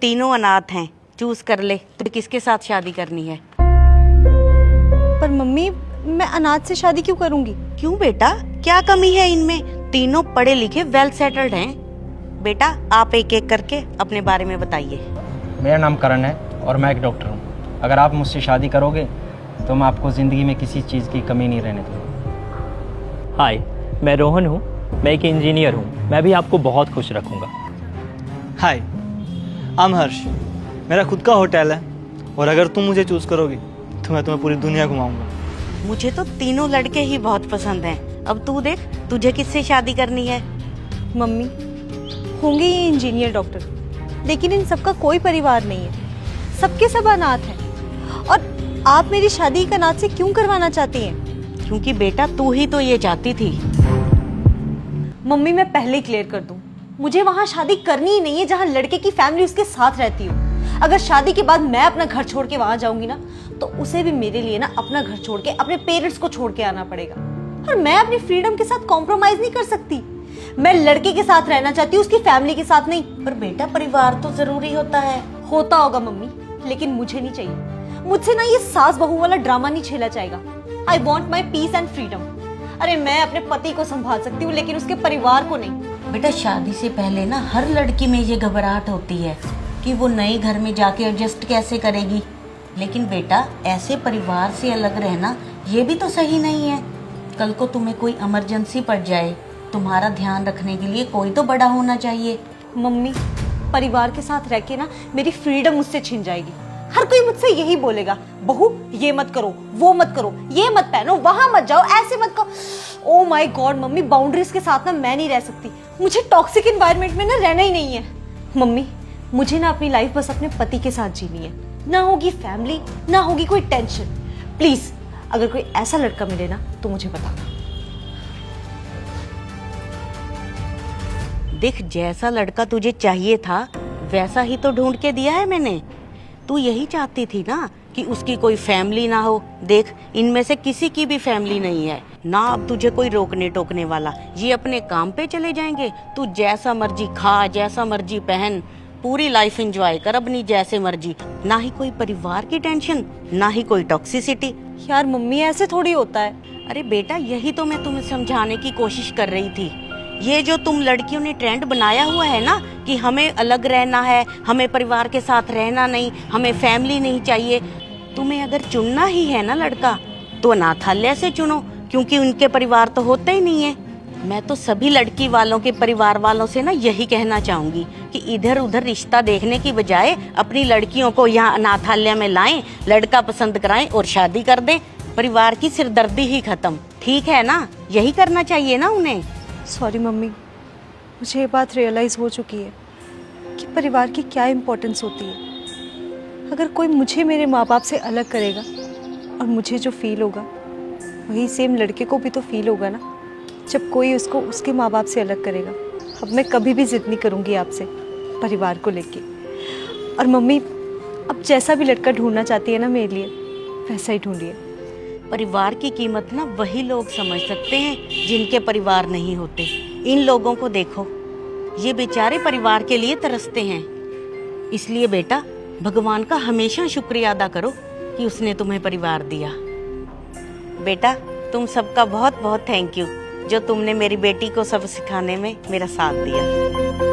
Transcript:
तीनों अनाथ हैं, चूज कर ले तुझे किसके साथ शादी करनी है। पर मम्मी, मैं अनाथ से शादी क्यों करूंगी? क्यों बेटा, क्या कमी है इनमें? तीनों पढ़े लिखे वेल सेटल्ड हैं। बेटा आप एक एक करके अपने बारे में बताइए। मेरा नाम करण है और मैं एक डॉक्टर हूँ। अगर आप मुझसे शादी करोगे तो मैं आपको ज़िंदगी में किसी चीज़ की कमी नहीं रहने दूँगा। हाय, मैं रोहन हूँ, मैं एक इंजीनियर हूँ। मैं भी आपको बहुत खुश रखूँगा। हाय, आई एम हर्ष। मेरा खुद का होटल है और अगर तुम मुझे चूज़ करोगी तो मैं तुम्हें पूरी दुनिया घुमाऊंगा। मुझे तो तीनों लड़के ही बहुत पसंद हैं। अब तू देख तुझे किससे शादी करनी है। मम्मी, होंगे ये इंजीनियर डॉक्टर, लेकिन इन सबका कोई परिवार नहीं है। सबके सब अनाथ हैं। और आप मेरी शादी एक अनाथ से क्यों करवाना चाहती हैं? क्योंकि बेटा तू ही तो ये चाहती थी। मम्मी, मैं पहले ही क्लियर कर दूं, मुझे वहां शादी करनी ही नहीं है जहां लड़के की फैमिली उसके साथ रहती हो। अगर शादी के बाद मैं अपना घर छोड़ के वहां जाऊंगी ना, तो उसे भी मेरे लिए ना अपना घर छोड़ के अपने पेरेंट्स को छोड़ के आना पड़ेगा। और मैं अपनी फ्रीडम के साथ कॉम्प्रोमाइज नहीं कर सकती। मैं लड़के के साथ रहना चाहती हूँ, उसकी फैमिली के साथ नहीं। पर बेटा परिवार तो जरूरी होता है। होता होगा मम्मी, लेकिन मुझे नहीं चाहिए। मुझसे ना ये सास बहू वाला ड्रामा नहीं झेला जाएगा। I want my peace and freedom. अरे मैं अपने पति को संभाल सकती हूँ, लेकिन उसके परिवार को नहीं। बेटा शादी से पहले ना हर लड़की में ये घबराहट होती है कि वो नए घर में जाके एडजस्ट कैसे करेगी। लेकिन बेटा ऐसे परिवार से अलग रहना ये भी तो सही नहीं है। कल को तुम्हें कोई इमरजेंसी पड़ जाए, तुम्हारा ध्यान रखने के लिए कोई तो बड़ा होना चाहिए। मम्मी, परिवार के साथ रह के ना मेरी फ्रीडम मुझसे छिन जाएगी। हर कोई मुझसे यही बोलेगा, बहू ये मत करो, वो मत करो, ये मत पहनो, वहां मत जाओ, ऐसे मत करो। Oh my God mummy, boundaries के साथ ना मैं नहीं रह सकती। मुझे टॉक्सिक एनवायरनमेंट में ना रहना ही नहीं है। मम्मी, मुझे ना अपनी लाइफ बस अपने पति के साथ जीनी है। ना होगी फैमिली, ना होगी कोई टेंशन। प्लीज अगर कोई ऐसा लड़का मिले ना तो मुझे बताना। देख जैसा लड़का तुझे चाहिए था वैसा ही तो ढूंढ के दिया है मैंने। तू यही चाहती थी ना कि उसकी कोई फैमिली ना हो। देख इनमें से किसी की भी फैमिली नहीं है ना। अब तुझे कोई रोकने टोकने वाला, ये अपने काम पे चले जाएंगे। तू जैसा मर्जी खा, जैसा मर्जी पहन, पूरी लाइफ एंजॉय कर अपनी जैसे मर्जी। ना ही कोई परिवार की टेंशन, ना ही कोई टॉक्सिसिटी। यार मम्मी, ऐसे थोड़ी होता है। अरे बेटा यही तो मैं तुम्हें समझाने की कोशिश कर रही थी। ये जो तुम लड़कियों ने ट्रेंड बनाया हुआ है ना कि हमें अलग रहना है, हमें परिवार के साथ रहना नहीं, हमें फैमिली नहीं चाहिए। तुम्हें अगर चुनना ही है ना लड़का तो अनाथालय से चुनो, क्योंकि उनके परिवार तो होते ही नहीं है। मैं तो सभी लड़की वालों के परिवार वालों से ना यही कहना चाहूंगी कि इधर उधर रिश्ता देखने की बजाय अपनी लड़कियों को यहाँ अनाथालय में लाएं, लड़का पसंद कराएं और शादी कर दें। परिवार की सिरदर्दी ही खत्म। ठीक है ना? यही करना चाहिए ना उन्हें। सॉरी मम्मी, मुझे ये बात रियलाइज़ हो चुकी है कि परिवार की क्या इम्पोर्टेंस होती है। अगर कोई मुझे मेरे माँ बाप से अलग करेगा और मुझे जो फील होगा वही सेम लड़के को भी तो फील होगा ना, जब कोई उसको उसके माँ बाप से अलग करेगा। अब मैं कभी भी जिद नहीं करूँगी आपसे परिवार को लेके। और मम्मी, अब जैसा भी लड़का ढूंढना चाहती है ना मेरे लिए, वैसा ही ढूंढिए। परिवार की कीमत ना वही लोग समझ सकते हैं जिनके परिवार नहीं होते। इन लोगों को देखो, ये बेचारे परिवार के लिए तरसते हैं। इसलिए बेटा भगवान का हमेशा शुक्रिया अदा करो कि उसने तुम्हें परिवार दिया। बेटा तुम सबका बहुत बहुत थैंक यू जो तुमने मेरी बेटी को सब सिखाने में मेरा साथ दिया।